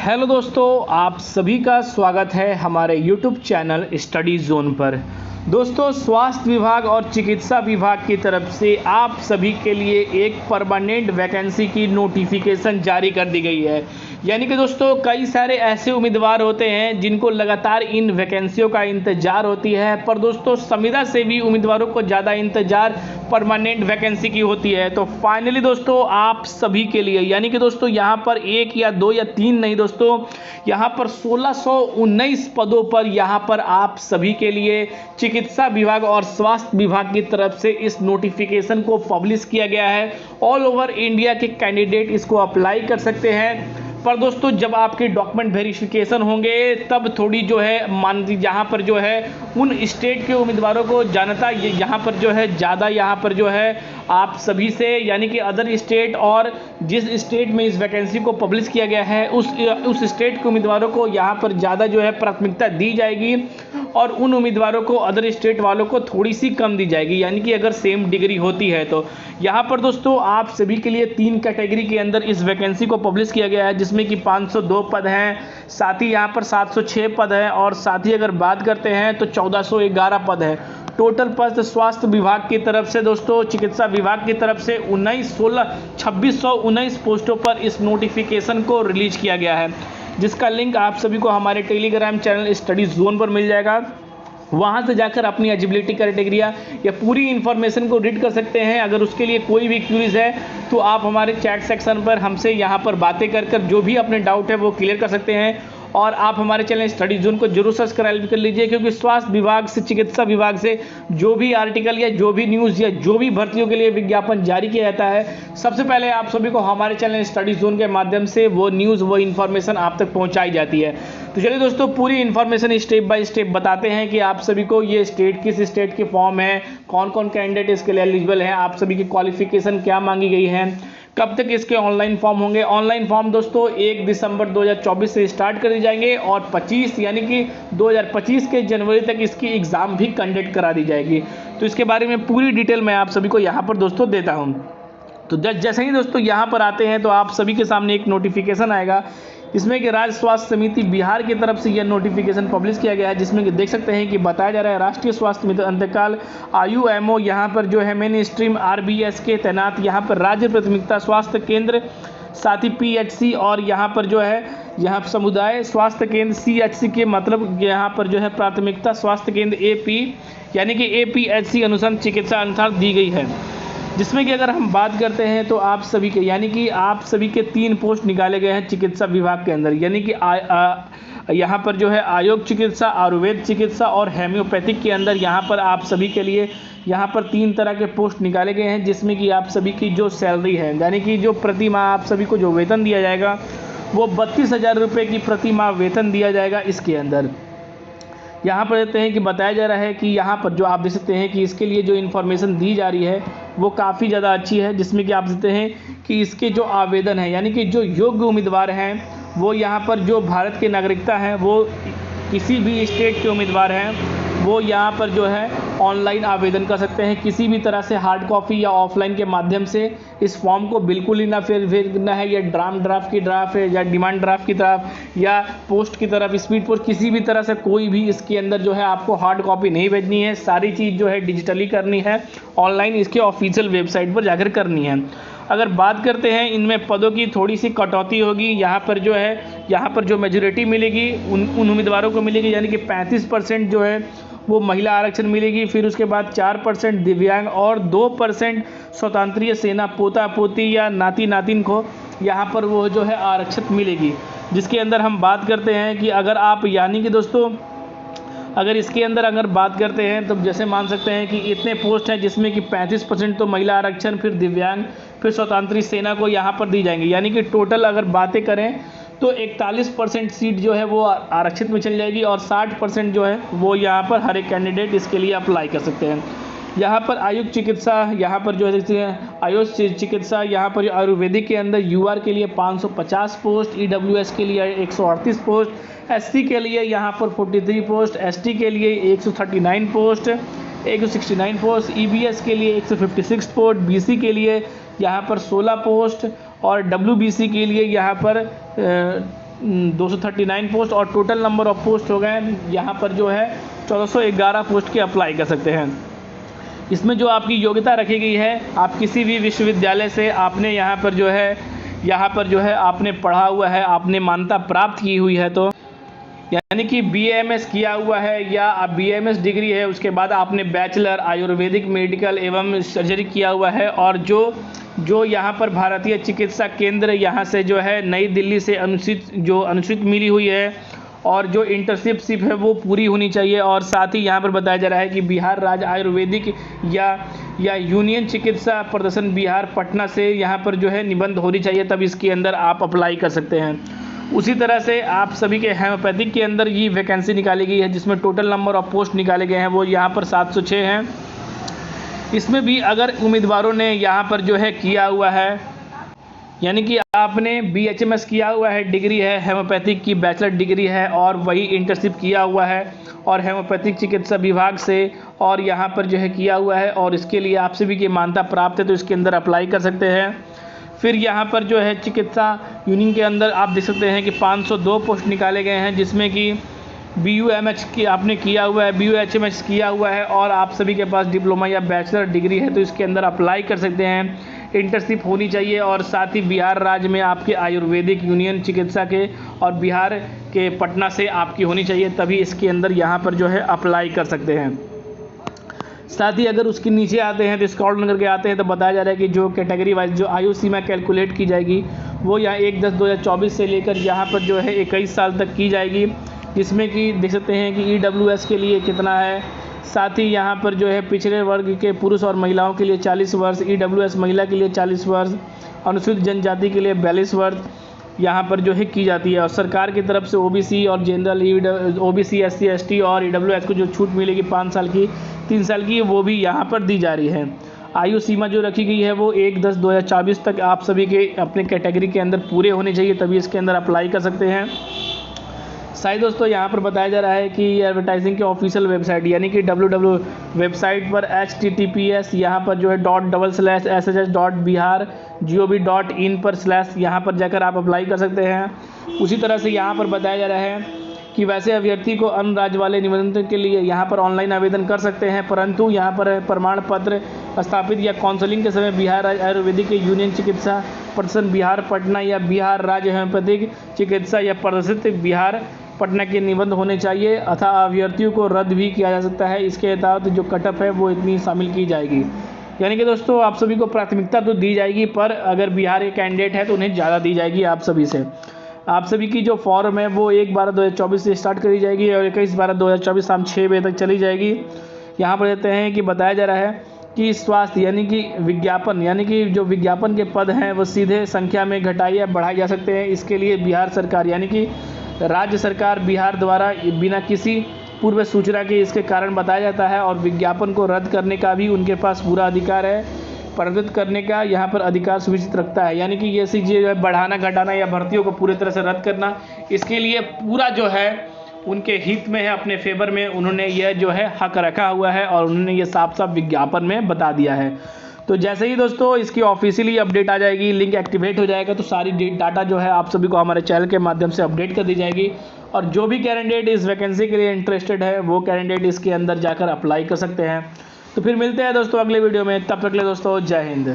Hello दोस्तों, आप सभी का स्वागत है हमारे यूट्यूब चैनल स्टडी जोन पर। दोस्तों, स्वास्थ्य विभाग और चिकित्सा विभाग की तरफ से आप सभी के लिए एक परमानेंट वैकेंसी की नोटिफिकेशन जारी कर दी गई है। यानी कि दोस्तों, कई सारे ऐसे उम्मीदवार होते हैं जिनको लगातार इन वैकेंसियों का इंतजार होती है, पर दोस्तों संविदा से भी उम्मीदवारों को ज़्यादा इंतजार परमानेंट वैकेंसी की होती है। तो फाइनली दोस्तों आप सभी के लिए, यानी कि दोस्तों यहाँ पर एक या दो या तीन नहीं दोस्तों, यहाँ पर 1619 पदों पर यहाँ पर आप सभी के लिए चिकित्सा विभाग और स्वास्थ्य विभाग की तरफ से इस नोटिफिकेशन को पब्लिश किया गया है। ऑल ओवर इंडिया के कैंडिडेट इसको अप्लाई कर सकते हैं। पर दोस्तों जब आपके डॉक्यूमेंट वेरिफिकेशन होंगे तब थोड़ी जो है मान यहाँ पर जो है उन स्टेट के उम्मीदवारों को जानता यहाँ पर जो है ज़्यादा यहाँ पर जो है आप सभी से, यानी कि अदर स्टेट और जिस स्टेट में इस वैकेंसी को पब्लिश किया गया है उस स्टेट के उम्मीदवारों को यहाँ पर ज़्यादा जो है प्राथमिकता दी जाएगी और उन उम्मीदवारों को अदर स्टेट वालों को थोड़ी सी कम दी जाएगी, यानी कि अगर सेम डिग्री होती है तो। यहाँ पर दोस्तों आप सभी के लिए 3 कैटेगरी के अंदर इस वैकेंसी को पब्लिश किया गया है, जिसमें कि 502 पद हैं, साथ ही यहाँ पर 706 पद हैं और साथ ही अगर बात करते हैं तो 1411 पद है। टोटल पद स्वास्थ्य विभाग की तरफ से दोस्तों, चिकित्सा विभाग की तरफ से 2619 पोस्टों पर इस नोटिफिकेशन को रिलीज किया गया है, जिसका लिंक आप सभी को हमारे टेलीग्राम चैनल स्टडी जोन पर मिल जाएगा। वहां से जाकर अपनी एलिजिबिलिटी क्राइटेरिया या पूरी इन्फॉर्मेशन को रीड कर सकते हैं। अगर उसके लिए कोई भी क्यूरीज है तो आप हमारे चैट सेक्शन पर हमसे यहां पर बातें कर जो भी अपने डाउट है वो क्लियर कर सकते हैं। और आप हमारे चैनल स्टडी जोन को जरूर सब्सक्राइब कर लीजिए, क्योंकि स्वास्थ्य विभाग से, चिकित्सा विभाग से जो भी आर्टिकल या जो भी न्यूज़ या जो भी भर्तियों के लिए विज्ञापन जारी किया जाता है, सबसे पहले आप सभी को हमारे चैनल स्टडी जोन के माध्यम से वो न्यूज़, वो इन्फॉर्मेशन आप तक पहुंचाई जाती है। तो चलिए दोस्तों, पूरी इन्फॉर्मेशन स्टेप बाय स्टेप बताते हैं कि आप सभी को ये स्टेट किस स्टेट के फॉर्म है, कौन कौन कैंडिडेट इसके लिए एलिजिबल है, आप सभी की क्वालिफिकेशन क्या मांगी गई है, कब तक इसके ऑनलाइन फॉर्म होंगे। ऑनलाइन फॉर्म दोस्तों 1 दिसंबर 2024 से स्टार्ट कर दी जाएंगे और 25 यानी कि 2025 के जनवरी तक इसकी एग्ज़ाम भी कंडक्ट करा दी जाएगी। तो इसके बारे में पूरी डिटेल मैं आप सभी को यहाँ पर दोस्तों देता हूँ। तो जैसे ही दोस्तों यहाँ पर आते हैं तो आप सभी के सामने एक नोटिफिकेशन आएगा, इसमें कि राज्य स्वास्थ्य समिति बिहार की तरफ से यह नोटिफिकेशन पब्लिश किया गया है, जिसमें कि देख सकते हैं कि बताया जा रहा है राष्ट्रीय स्वास्थ्य मित्र अंतकाल IUMO यहाँ पर जो है मेन स्ट्रीम RBS के तैनात यहाँ पर राज्य प्राथमिकता स्वास्थ्य केंद्र, साथ ही PHC और यहाँ पर जो है यहाँ समुदाय स्वास्थ्य केंद्र CHC के मतलब यहाँ पर जो है प्राथमिकता स्वास्थ्य केंद्र AP यानी कि APHC अनुसंधान चिकित्सा अनुसार दी गई है। जिसमें कि अगर हम बात करते हैं तो आप सभी के, यानी कि आप सभी के 3 पोस्ट निकाले गए हैं चिकित्सा विभाग के अंदर, यानी कि यहाँ पर जो है आयोग चिकित्सा, आयुर्वेद चिकित्सा और हेम्योपैथिक के अंदर यहाँ पर आप सभी के लिए यहाँ पर 3 तरह के पोस्ट निकाले गए हैं, जिसमें कि आप सभी की जो सैलरी है, यानी कि जो प्रति माह आप सभी को जो वेतन दिया जाएगा वो 32,000 रुपये की प्रति माह वेतन दिया जाएगा। इसके अंदर यहाँ पर देते हैं कि बताया जा रहा है कि यहाँ पर जो आप देख सकते हैं कि इसके लिए जो इन्फॉर्मेशन दी जा रही है वो काफ़ी ज़्यादा अच्छी है, जिसमें कि आप देखते हैं कि इसके जो आवेदन है, यानी कि जो योग्य उम्मीदवार हैं वो यहाँ पर जो भारत के नागरिकता हैं, वो किसी भी स्टेट के उम्मीदवार हैं वो यहाँ पर जो है ऑनलाइन आवेदन कर सकते हैं, किसी भी तरह से हार्ड कॉपी या ऑफलाइन के माध्यम से इस फॉर्म को बिल्कुल ही ना फेरना है, या ड्राफ्ट की ड्राफ्ट है या डिमांड ड्राफ्ट की तरफ या पोस्ट की तरफ, स्पीड पोस्ट, किसी भी तरह से कोई भी इसके अंदर जो है आपको हार्ड कॉपी नहीं भेजनी है। सारी चीज़ जो है डिजिटली करनी है, ऑनलाइन इसके ऑफिशियल वेबसाइट पर जाकर करनी है। अगर बात करते हैं इनमें पदों की, थोड़ी सी कटौती होगी। यहाँ पर जो है यहाँ पर जो मेजोरिटी मिलेगी उन उम्मीदवारों को मिलेगी, यानी कि 35% जो है वो महिला आरक्षण मिलेगी, फिर उसके बाद 4% दिव्यांग और 2% स्वतंत्रीय सेना पोता पोती या नाती नातिन को यहाँ पर वो जो है आरक्षित मिलेगी। जिसके अंदर हम बात करते हैं कि अगर आप, यानी कि दोस्तों अगर इसके अंदर अगर बात करते हैं तो जैसे मान सकते हैं कि इतने पोस्ट हैं जिसमें कि 35% तो महिला आरक्षण, फिर दिव्यांग, फिर स्वतंत्र सेना को यहाँ पर दी जाएंगी, यानी कि टोटल अगर बातें करें तो 41% सीट जो है वो आरक्षित में चल जाएगी और 60% जो है वो यहाँ पर हर एक कैंडिडेट इसके लिए अप्लाई कर सकते हैं। यहाँ पर आयुष चिकित्सा, यहाँ पर जो है देखते हैं आयुष चिकित्सा, यहाँ पर आयुर्वेदिक के अंदर UR के लिए 550 पोस्ट, EWS के लिए 138 पोस्ट, SC के लिए यहाँ पर 43 पोस्ट, ST के लिए 139 पोस्ट, 169 पोस्ट, EBS के लिए 156 पोस्ट, BC के लिए यहाँ पर 16 पोस्ट और WBC के लिए यहाँ पर 239 पोस्ट और टोटल नंबर ऑफ पोस्ट हो गए यहाँ पर जो है 1411 पोस्ट के अप्लाई कर सकते हैं। इसमें जो आपकी योग्यता रखी गई है, आप किसी भी विश्वविद्यालय से आपने यहाँ पर जो है आपने पढ़ा हुआ है, आपने मान्यता प्राप्त की हुई है, तो यानी कि BAMS किया हुआ है या BAMS डिग्री है, उसके बाद आपने बैचलर आयुर्वेदिक मेडिकल एवं सर्जरी किया हुआ है और जो यहाँ पर भारतीय चिकित्सा केंद्र यहाँ से जो है नई दिल्ली से अनुसूचित मिली हुई है और जो इंटर्नशिप है वो पूरी होनी चाहिए। और साथ ही यहाँ पर बताया जा रहा है कि बिहार राज्य आयुर्वेदिक या यूनियन चिकित्सा प्रदर्शन बिहार पटना से यहाँ पर जो है निबंध होनी चाहिए, तब इसके अंदर आप अप्लाई कर सकते हैं। उसी तरह से आप सभी के हेमोपैथिक के अंदर ये वैकेंसी निकाली गई है जिसमें टोटल नंबर ऑफ पोस्ट निकाले गए हैं वो यहाँ पर 706 हैं। इसमें भी अगर उम्मीदवारों ने यहाँ पर जो है किया हुआ है, यानी कि आपने BHMS किया हुआ है, डिग्री है हेमोपैथिक की, बैचलर डिग्री है और वही इंटर्नशिप किया हुआ है और हेमोपैथिक चिकित्सा विभाग से और यहाँ पर जो है किया हुआ है और इसके लिए आप सभी की मान्यता प्राप्त है, तो इसके अंदर अप्लाई कर सकते हैं। फिर यहाँ पर जो है चिकित्सा यूनियन के अंदर आप देख सकते हैं कि 502 पोस्ट निकाले गए हैं जिसमें कि BUMH की आपने किया हुआ है, BUHMS किया हुआ है और आप सभी के पास डिप्लोमा या बैचलर डिग्री है, तो इसके अंदर अप्लाई कर सकते हैं। इंटर्नशिप होनी चाहिए और साथ ही बिहार राज्य में आपके आयुर्वेदिक यूनियन चिकित्सा के और बिहार के पटना से आपकी होनी चाहिए, तभी इसके अंदर यहाँ पर जो है अप्लाई कर सकते हैं। साथ ही अगर उसके नीचे आते हैं तो स्क्रॉल करके आते हैं तो बताया जा रहा है कि जो कैटेगरी वाइज जो आयु सीमा कैलकुलेट की जाएगी वो यहाँ 1/10/2024 से लेकर यहाँ पर जो है 21 साल तक की जाएगी, जिसमें कि देख सकते हैं कि EWS के लिए कितना है। साथ ही यहाँ पर जो है पिछड़े वर्ग के पुरुष और महिलाओं के लिए 40 वर्ष, EWS महिला के लिए 40 वर्ष, अनुसूचित जनजाति के लिए 42 वर्ष यहाँ पर जो है की जाती है। और सरकार की तरफ से OBC और जनरल OBC SC ST और EWS को जो छूट मिलेगी 5 साल की 3 साल की, वो भी यहाँ पर दी जा रही है। आयु सीमा जो रखी गई है वो 1/10/2024 तक आप सभी के अपने कैटेगरी के अंदर पूरे होने चाहिए, तभी इसके अंदर अप्लाई कर सकते हैं। साथ दोस्तों यहाँ पर बताया जा रहा है कि एडवर्टाइजिंग के ऑफिशियल वेबसाइट यानी कि www वेबसाइट पर https यहाँ पर जो है .//ssh.bihar.gov.in पर / यहाँ पर जाकर आप अप्लाई कर सकते हैं। उसी तरह से यहाँ पर बताया जा रहा है कि वैसे अभ्यर्थी को अन्य राज्य वाले निबंधन के लिए यहाँ पर ऑनलाइन आवेदन कर सकते हैं, परंतु यहाँ पर प्रमाण पत्र स्थापित या काउंसलिंग के समय बिहार राज्य आयुर्वेदिक यूनियन चिकित्सा प्रदर्शन बिहार पटना या बिहार राज्य हेमोपैथिक चिकित्सा या प्रदर्शित बिहार पटना के निबंध होने चाहिए, अतः अभ्यर्थियों को रद्द भी किया जा सकता है। इसके तहत जो कटअप है वो इतनी शामिल की जाएगी। यानी कि दोस्तों आप सभी को प्राथमिकता तो दी जाएगी, पर अगर बिहार के कैंडिडेट है तो उन्हें ज़्यादा दी जाएगी आप सभी से। आप सभी की जो फॉर्म है वो 1/12/2024 से स्टार्ट करी जाएगी और 21/12/2024 शाम 6 बजे तक चली जाएगी। यहाँ पर देते हैं कि बताया जा रहा है कि स्वास्थ्य यानी कि विज्ञापन यानी कि जो विज्ञापन के पद हैं वो सीधे संख्या में घटाए या बढ़ाए जा सकते हैं। इसके लिए बिहार सरकार यानी कि राज्य सरकार बिहार द्वारा बिना किसी पूर्व सूचना के इसके कारण बताया जाता है और विज्ञापन को रद्द करने का भी उनके पास पूरा अधिकार है, परिवर्तित करने का यहाँ पर अधिकार सुनिश्चित रखता है। यानी कि ये चीज़ें बढ़ाना घटाना या भर्तियों को पूरी तरह से रद्द करना, इसके लिए पूरा जो है उनके हित में है, अपने फेवर में उन्होंने यह जो है हक रखा हुआ है और उन्होंने ये साफ साफ विज्ञापन में बता दिया है। तो जैसे ही दोस्तों इसकी ऑफिशियली अपडेट आ जाएगी, लिंक एक्टिवेट हो जाएगा, तो सारी डाटा जो है आप सभी को हमारे चैनल के माध्यम से अपडेट कर दी जाएगी और जो भी कैंडिडेट इस वैकेंसी के लिए इंटरेस्टेड है वो कैंडिडेट इसके अंदर जाकर अप्लाई कर सकते हैं। तो फिर मिलते हैं दोस्तों अगले वीडियो में, तब तक के लिए दोस्तों जय हिंद।